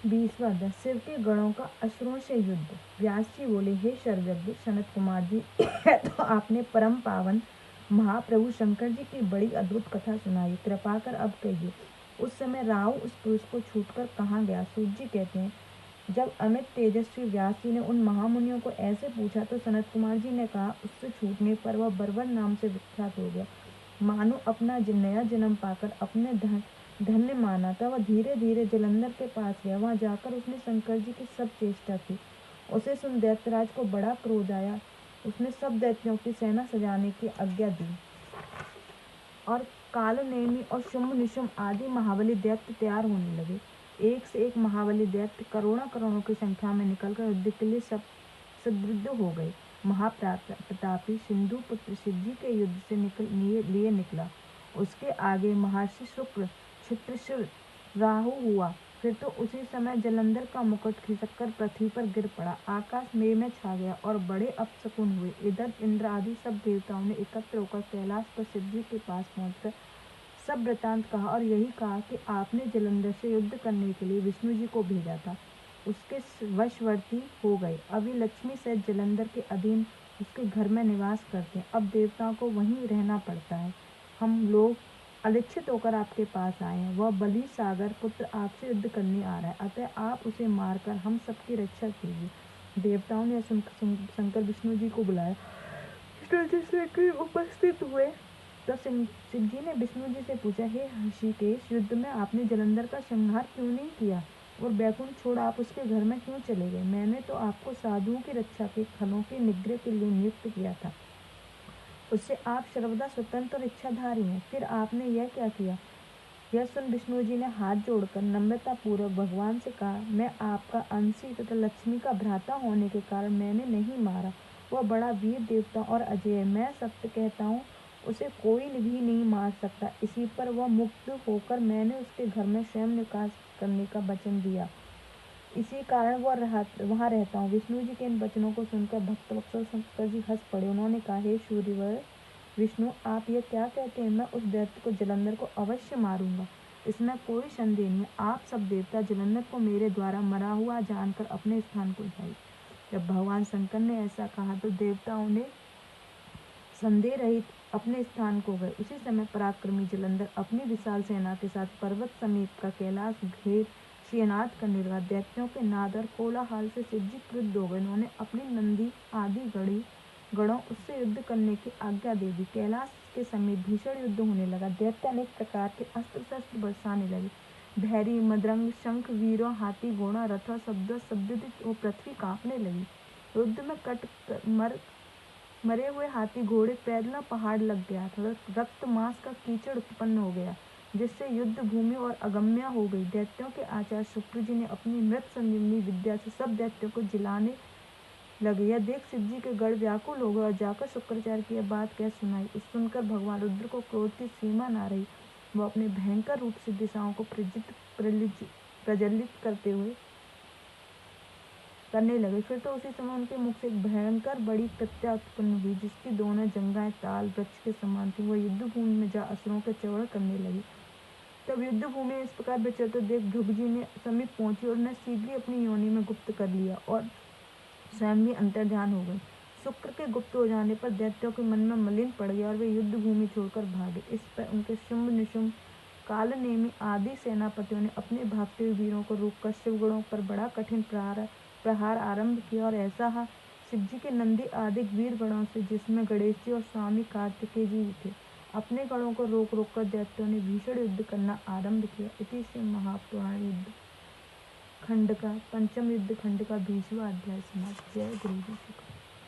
20वां अध्याय शिव के गणों का असुरों से युद्ध। व्यास जी बोले, हे सर्वज्ञ सनत कुमार जी, तो आपने परम पावन महाप्रभु शंकर जी की बड़ी अद्भुत कथा सुनाई, कृपा कर अब कहिए उस समय राहु उस पुरुष को छूटकर कहाँ गया। सूत जी कहते हैं, जब अमित तेजस्वी व्यास जी ने उन महामुनियों को ऐसे पूछा तो सनत कुमार जी ने कहा, उससे छूटने पर वह बर्बर नाम से विख्यात हो गया। मानो अपना नया जन्म पाकर अपने धन्य माना था। वह धीरे धीरे जलंधर के पास गया। वहां जाकर उसने शंकर जी की सब चेष्टा की। उसे सुन दैत्यराज को बड़ा क्रोध आया। उसने सब दैत्यों की सेना सजाने की आज्ञा दी और कालनेमी और शुंभ निशुंभ आदि महाबली दैत्य तैयार होने लगे। एक से एक महाबली दैत्य करोड़ों की संख्या में निकलकर युद्ध के लिए सब सुदृढ़ हो गए। महाप्रतापी सिंधु पुत्र शिव जी के युद्ध से लिए निकला। उसके आगे महर्षि शुक्र क्षित्रशूल राहु हुआ। फिर तो उसी समय जलंधर का मुकुट खिसककर पृथ्वी पर गिर पड़ा। आकाश में छा गया और बड़े अपशकुन हुए। इधर इंद्र आदि सब देवताओं ने एकत्र होकर कैलाश पर शिव जी के पास पहुंचकर सब वृतांत कहा और यही कहा कि आपने जलंधर से युद्ध करने के लिए विष्णु जी को भेजा था, उसके वशवर्ती हो गए। अभी लक्ष्मी सहित जलंधर के अधीन उसके घर में निवास करते हैं। अब देवताओं को वहीं रहना पड़ता है। हम लोग अलिच्छित होकर आपके पास आए हैं। वह बलि सागर पुत्र आपसे युद्ध करने आ रहा है, अतः आप उसे मारकर हम सबकी रक्षा कीजिए। देवताओं ने शंकर विष्णु जी को बुलाया। विष्णु जी उपस्थित हुए तो शिव जी ने विष्णु जी से पूछा, हे ऋषिकेश, युद्ध में आपने जलंधर का संहार क्यों नहीं किया और बैकुंठ छोड़ आप उसके घर में क्यों चले गए? मैंने तो आपको साधुओं की रक्षा के खलों के निग्रह के लिए नियुक्त किया था। उससे आप सर्वदा स्वतंत्र और इच्छाधारी हैं, फिर आपने यह क्या किया? यह सुन विष्णु जी ने हाथ जोड़कर नम्रता पूर्वक भगवान से कहा, मैं आपका अंशी तथा लक्ष्मी का भ्राता होने के कारण मैंने नहीं मारा। वह बड़ा वीर देवता और अजय है। मैं सत्य कहता हूँ, उसे कोई भी नहीं मार सकता। इसी पर वह मुक्त होकर मैंने उसके घर में स्वयं निवास करने का वचन दिया, इसी कारण वहाँ रहता हूँ। विष्णु जी के इन वचनों को सुनकर भक्त वत्सल शंकर जी हंस पड़े। उन्होंने कहा, हे सूर्यवर विष्णु, आप यह क्या कहते हैं? मैं उस दैत्य को जलंधर को अवश्य मारूंगा, इसमें कोई संदेह नहीं। आप सब देवता जलंधर को मेरे द्वारा मरा हुआ जानकर अपने स्थान को जाइए। जब भगवान शंकर ने ऐसा कहा तो देवताओं ने संदेह रहित अपने स्थान को गए। उसी समय पराक्रमी जलंधर अपनी विशाल सेना के साथ पर्वत समीप का कैलाश घेर सिंहनाद करने लगा। दैत्यों के नाद और कोलाहल से शिव जी क्रुद्ध हो गए। उन्होंने अपनी नंदी आदि गणों उससे युद्ध करने की आज्ञा दे दी। कैलाश के समीप भीषण युद्ध होने लगा। दैत्य अनेक प्रकार के अस्त्र शस्त्र बरसाने लगे। भैरी मदरंग शंख वीरों हाथी घोड़ा रथों शब्द और पृथ्वी कांपने लगी। युद्ध में मरे हुए हाथी घोड़े पैदल पहाड़ लग गया था। रक्त मांस का कीचड़ उत्पन्न हो गया, जिससे युद्ध भूमि और अगम्य हो गई। दैत्यों के आचार्य शुक्र जी ने अपनी मृत संजीवनी विद्या से सब दैत्यों को जिलाने लगे। यह देख शिव जी के गढ़ व्याकुल हो गए और जाकर शुक्राचार्य की यह बात कह सुनाई। उस सुनकर भगवान रुद्र को क्रोध की सीमा न रही। वह अपने भयंकर रूप से दिशाओं को प्रज्वलित करने लगे। फिर तो उसी समय उनके मुख से एक भयंकर बड़ी कृत्या उत्पन्न हुई, जिसकी दोनों जंघाएं ताल वृक्ष के समान थी। वह युद्ध भूमि में जा असुरों के चौड़ करने लगी। तब युद्ध भूमि इस प्रकार विचरते देख ध्रुव जी ने समीप पहुंची और उन्हें शीघ्र अपनी योनि में गुप्त कर लिया और स्वयं भी अंतर्ध्यान हो गई। शुक्र के गुप्त हो जाने पर दैत्यों के मन में मलिन पड़ गया और वे युद्ध भूमि छोड़कर भागे। इस पर उनके शुंभ निशुंभ कालनेमी आदि सेनापतियों ने अपने भागते हुए वीरों को रोककर शिवगणों पर बड़ा कठिन प्रहार आरंभ किया। और ऐसा शिव जी के नंदी आदि वीर गणों से, जिसमें गणेश जी और स्वामी कार्तिकेय जी थे, अपने गणों को रोक कर दैत्यों ने भीषण युद्ध करना आरंभ किया। इसी से महापुराण युद्ध खंड का पंचम युद्ध खंड का 20वां अध्याय समाप्त। जय गुरु जी।